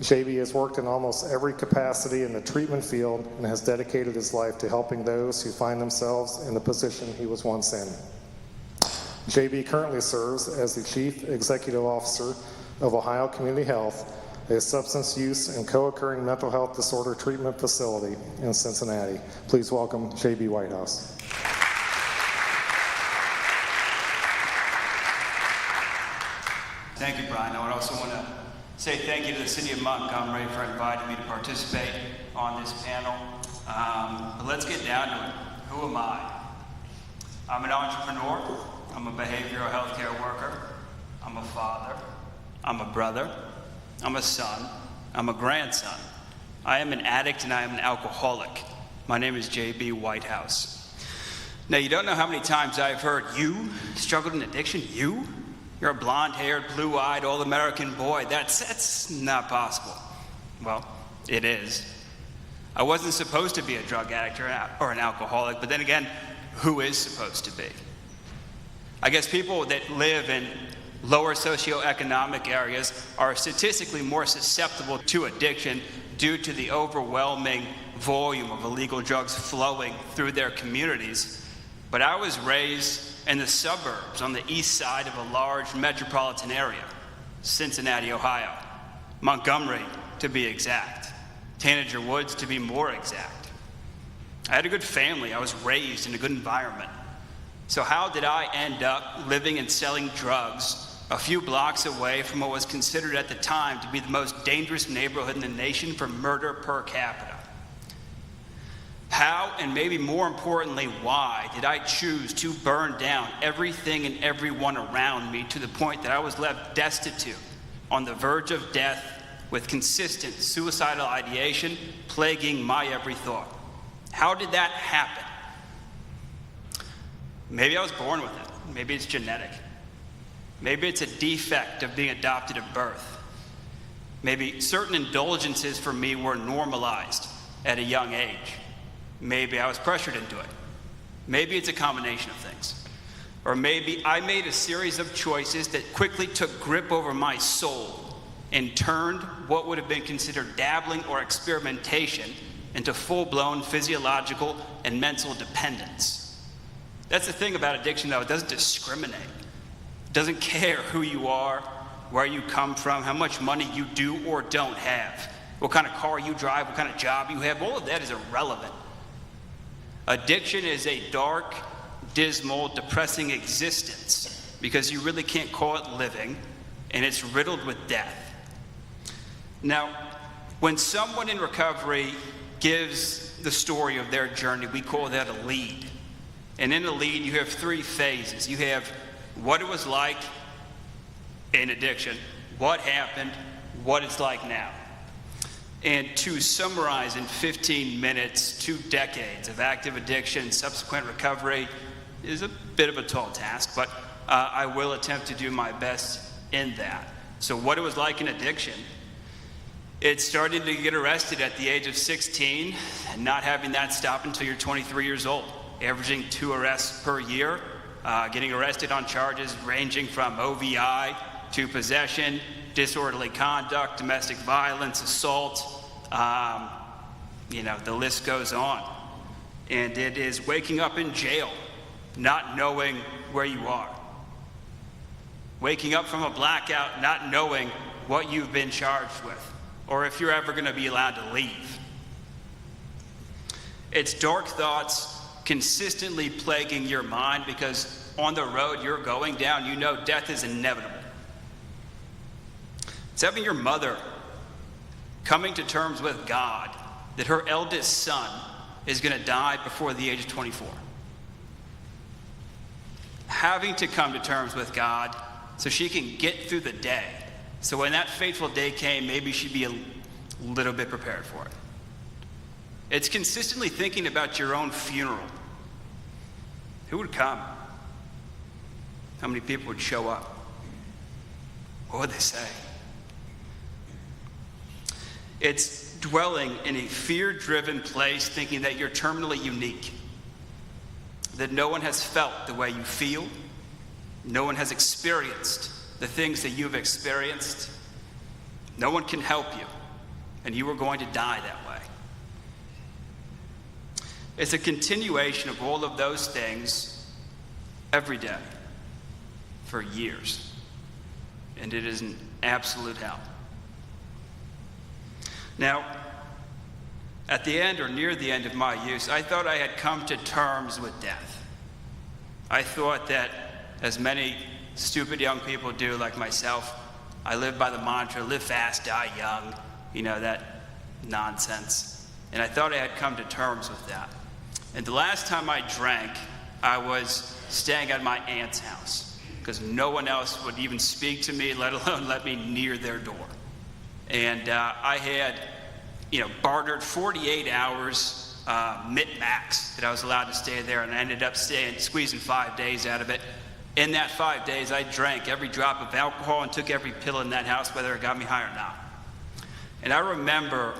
JB has worked in almost every capacity in the treatment field and has dedicated his life to helping those who find themselves in the position he was once in. JB currently serves as the Chief Executive Officer of Ohio Community Health, a substance use and co-occurring mental health disorder treatment facility in Cincinnati. Please welcome JB Whitehouse. Thank you, Brian. I would also want to say thank you to the City of Montgomery for inviting me to participate on this panel. But let's get down to it. Who am I? I'm an entrepreneur. I'm a behavioral healthcare worker. I'm a father. I'm a brother. I'm a son. I'm a grandson. I am an addict and I am an alcoholic. My name is JB Whitehouse. Now, you don't know how many times I've heard, "You struggled in addiction? You? You're a blonde-haired, blue-eyed, all-American boy. That's not possible." Well, it is. I wasn't supposed to be a drug addict or an alcoholic, but then again, who is supposed to be? I guess people that live in lower socioeconomic areas are statistically more susceptible to addiction due to the overwhelming volume of illegal drugs flowing through their communities. But I was raised in the suburbs on the east side of a large metropolitan area, Cincinnati, Ohio, Montgomery to be exact, Tanager Woods to be more exact. I had a good family. I was raised in a good environment. So how did I end up living and selling drugs a few blocks away from what was considered at the time to be the most dangerous neighborhood in the nation for murder per capita? How, and maybe more importantly, why did I choose to burn down everything and everyone around me to the point that I was left destitute, on the verge of death, with consistent suicidal ideation plaguing my every thought? How did that happen? Maybe I was born with it. Maybe it's genetic. Maybe it's a defect of being adopted at birth. Maybe certain indulgences for me were normalized at a young age. Maybe I was pressured into it. Maybe it's a combination of things. Or maybe I made a series of choices that quickly took grip over my soul and turned what would have been considered dabbling or experimentation into full-blown physiological and mental dependence. That's the thing about addiction, though. It doesn't discriminate. It doesn't care who you are, where you come from, how much money you do or don't have, what kind of car you drive, what kind of job you have. All of that is irrelevant. Addiction is a dark, dismal, depressing existence because you really can't call it living, and it's riddled with death. Now, when someone in recovery gives the story of their journey, we call that a lead. And in a lead, you have three phases. You have what it was like in addiction, what happened, what it's like now. And to summarize in 15 minutes 2 decades of active addiction and subsequent recovery is a bit of a tall task, but I will attempt to do my best in that. So what it was like in addiction: it started to get arrested at the age of 16 and not having that stop until you're 23 years old, averaging 2 arrests per year, getting arrested on charges ranging from OVI to possession, disorderly conduct, domestic violence, assault, the list goes on. And it is waking up in jail, not knowing where you are. Waking up from a blackout, not knowing what you've been charged with, or if you're ever going to be allowed to leave. It's dark thoughts consistently plaguing your mind because on the road you're going down, you know death is inevitable. It's having your mother coming to terms with God that her eldest son is going to die before the age of 24. Having to come to terms with God so she can get through the day. So when that fateful day came, maybe she'd be a little bit prepared for it. It's consistently thinking about your own funeral. Who would come? How many people would show up? What would they say? It's dwelling in a fear-driven place, thinking that you're terminally unique, that no one has felt the way you feel, no one has experienced the things that you've experienced, no one can help you, and you were going to die that way. It's a continuation of all of those things every day for years, and it is an absolute hell. Now, at the end or near the end of my use, I thought I had come to terms with death. I thought that, as many stupid young people do like myself, I lived by the mantra, live fast, die young, that nonsense. And I thought I had come to terms with that. And the last time I drank, I was staying at my aunt's house because no one else would even speak to me, let alone let me near their door. And I had, bartered 48 hours min-max that I was allowed to stay there, and I ended up squeezing 5 days out of it. In that 5 days, I drank every drop of alcohol and took every pill in that house, whether it got me high or not. And I remember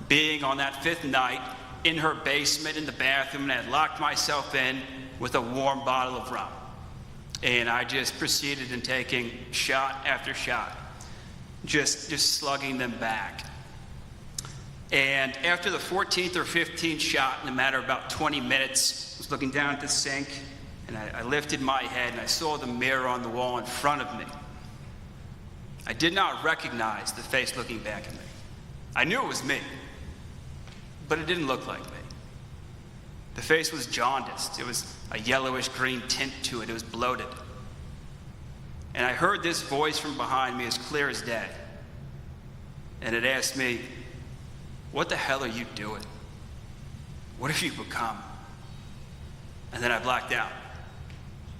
being on that 5th night in her basement in the bathroom, and I had locked myself in with a warm bottle of rum. And I just proceeded in taking shot after shot, just slugging them back. And after the 14th or 15th shot, in a matter of about 20 minutes, I was looking down at the sink, and I lifted my head, and I saw the mirror on the wall in front of me. I did not recognize the face looking back at me. I knew it was me, but it didn't look like me. The face was jaundiced. It was a yellowish green tint to it. It was bloated. And I heard this voice from behind me as clear as day. And it asked me, "What the hell are you doing? What have you become?" And then I blacked out.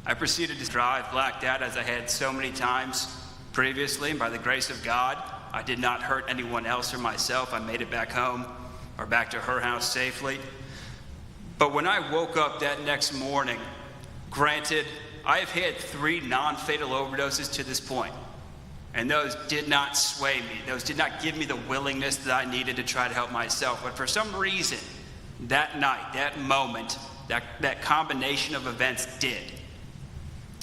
I proceeded to drive blacked out as I had so many times previously, and by the grace of God, I did not hurt anyone else or myself. I made it back home or back to her house safely. But when I woke up that next morning, granted, I have had 3 non-fatal overdoses to this point, and those did not sway me. Those did not give me the willingness that I needed to try to help myself. But for some reason, that night, that moment, that combination of events did.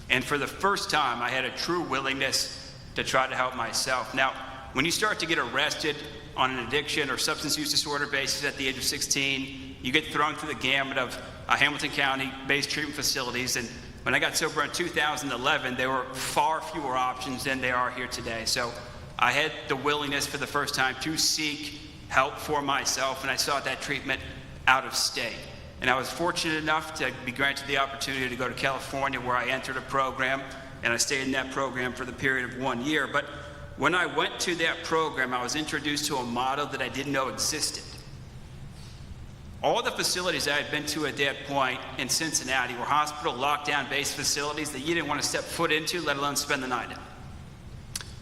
And for the first time, I had a true willingness to try to help myself. Now, when you start to get arrested on an addiction or substance use disorder basis at the age of 16, you get thrown through the gamut of Hamilton County-based treatment facilities. And when I got sober in 2011, there were far fewer options than there are here today. So I had the willingness for the first time to seek help for myself, and I sought that treatment out of state. And I was fortunate enough to be granted the opportunity to go to California, where I entered a program, and I stayed in that program for the period of 1 year. But when I went to that program, I was introduced to a model that I didn't know existed. All the facilities I had been to at that point in Cincinnati were hospital lockdown-based facilities that you didn't want to step foot into, let alone spend the night in.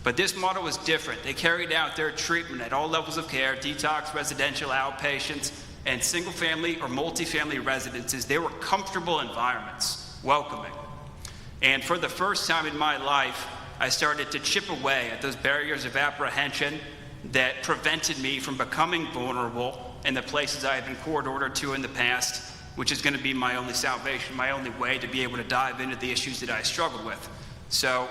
But this model was different. They carried out their treatment at all levels of care: detox, residential, outpatients, and single-family or multifamily residences. They were comfortable environments, welcoming. And for the first time in my life, I started to chip away at those barriers of apprehension that prevented me from becoming vulnerable in the places I had been court-ordered to in the past, which is going to be my only salvation, my only way to be able to dive into the issues that I struggled with. So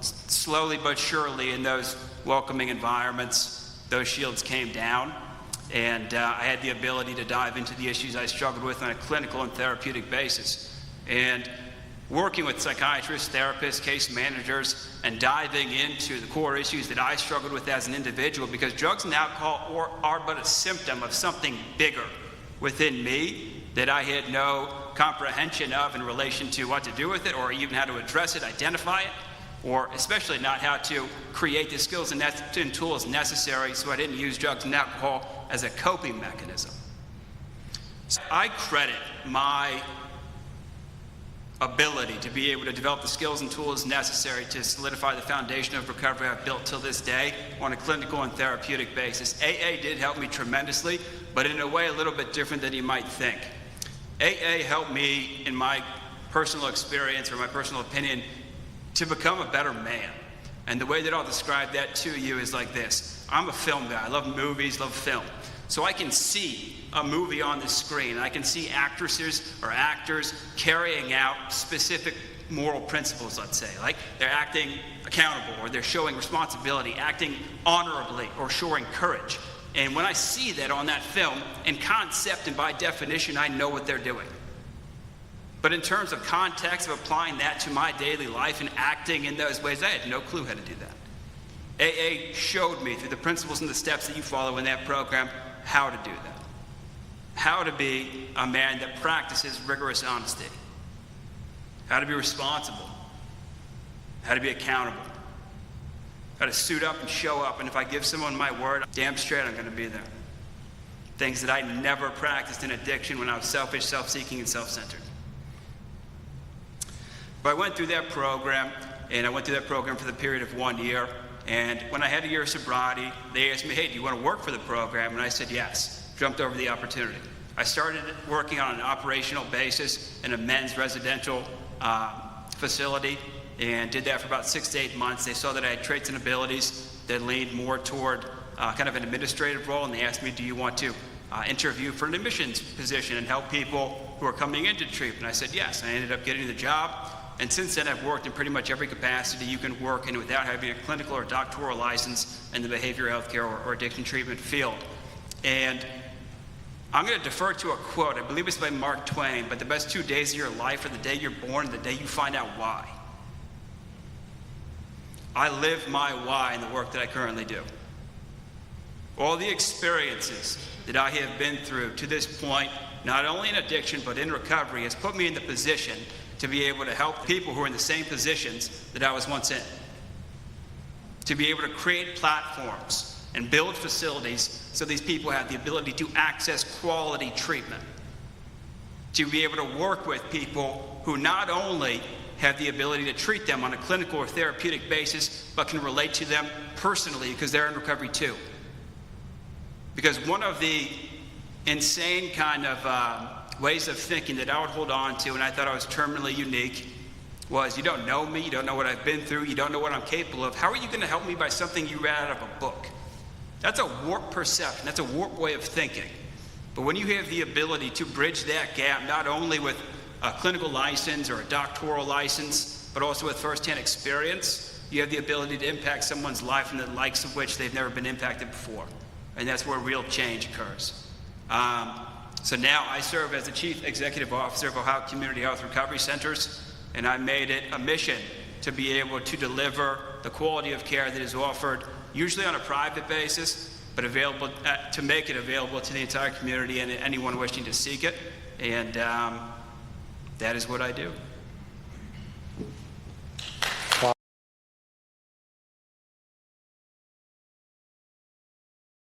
slowly but surely, in those welcoming environments, those shields came down, and I had the ability to dive into the issues I struggled with on a clinical and therapeutic basis. And working with psychiatrists, therapists, case managers, and diving into the core issues that I struggled with as an individual, because drugs and alcohol are but a symptom of something bigger within me that I had no comprehension of in relation to what to do with it, or even how to address it, identify it, or especially not how to create the skills and tools necessary so I didn't use drugs and alcohol as a coping mechanism. So I credit my ability to be able to develop the skills and tools necessary to solidify the foundation of recovery I've built till this day on a clinical and therapeutic basis. AA did help me tremendously, but in a way a little bit different than you might think. AA helped me, in my personal experience or my personal opinion, to become a better man. And the way that I'll describe that to you is like this. I'm a film guy. I love movies, love film. So I can see a movie on the screen. I can see actresses or actors carrying out specific moral principles, let's say. Like they're acting accountable, or they're showing responsibility, acting honorably, or showing courage. And when I see that on that film, in concept and by definition, I know what they're doing. But in terms of context of applying that to my daily life and acting in those ways, I had no clue how to do that. AA showed me through the principles and the steps that you follow in that program how to do that. How to be a man that practices rigorous honesty. How to be responsible. How to be accountable. How to suit up and show up, and if I give someone my word, damn straight I'm going to be there. Things that I never practiced in addiction when I was selfish, self-seeking, and self-centered. But I went through that program, and I went through that program for the period of 1 year, and when I had a year of sobriety, they asked me, hey, do you want to work for the program? And I said yes, jumped over the opportunity. I started working on an operational basis in a men's residential facility, and did that for about 6 to 8 months. They saw that I had traits and abilities that leaned more toward kind of an administrative role, and they asked me, do you want to interview for an admissions position and help people who are coming into treatment? I said yes. I ended up getting the job, and since then I've worked in pretty much every capacity you can work in without having a clinical or doctoral license in the behavioral health care or addiction treatment field. And I'm going to defer to a quote. I believe it's by Mark Twain, but the best 2 days of your life are the day you're born and the day you find out why. I live my why in the work that I currently do. All the experiences that I have been through to this point, not only in addiction but in recovery, has put me in the position to be able to help people who are in the same positions that I was once in. To be able to create platforms and build facilities so these people have the ability to access quality treatment. To be able to work with people who not only have the ability to treat them on a clinical or therapeutic basis, but can relate to them personally because they're in recovery too. Because one of the insane kind of ways of thinking that I would hold on to, and I thought I was terminally unique, was you don't know me, you don't know what I've been through, you don't know what I'm capable of. How are you going to help me by something you read out of a book? That's a warped perception, that's a warped way of thinking. But when you have the ability to bridge that gap, not only with a clinical license or a doctoral license, but also with firsthand experience, you have the ability to impact someone's life in the likes of which they've never been impacted before. And that's where real change occurs. So now I serve as the Chief Executive Officer of Ohio Community Health Recovery Centers, and I made it a mission to be able to deliver the quality of care that is offered, usually on a private basis, but available to make it available to the entire community and anyone wishing to seek it. And that is what I do.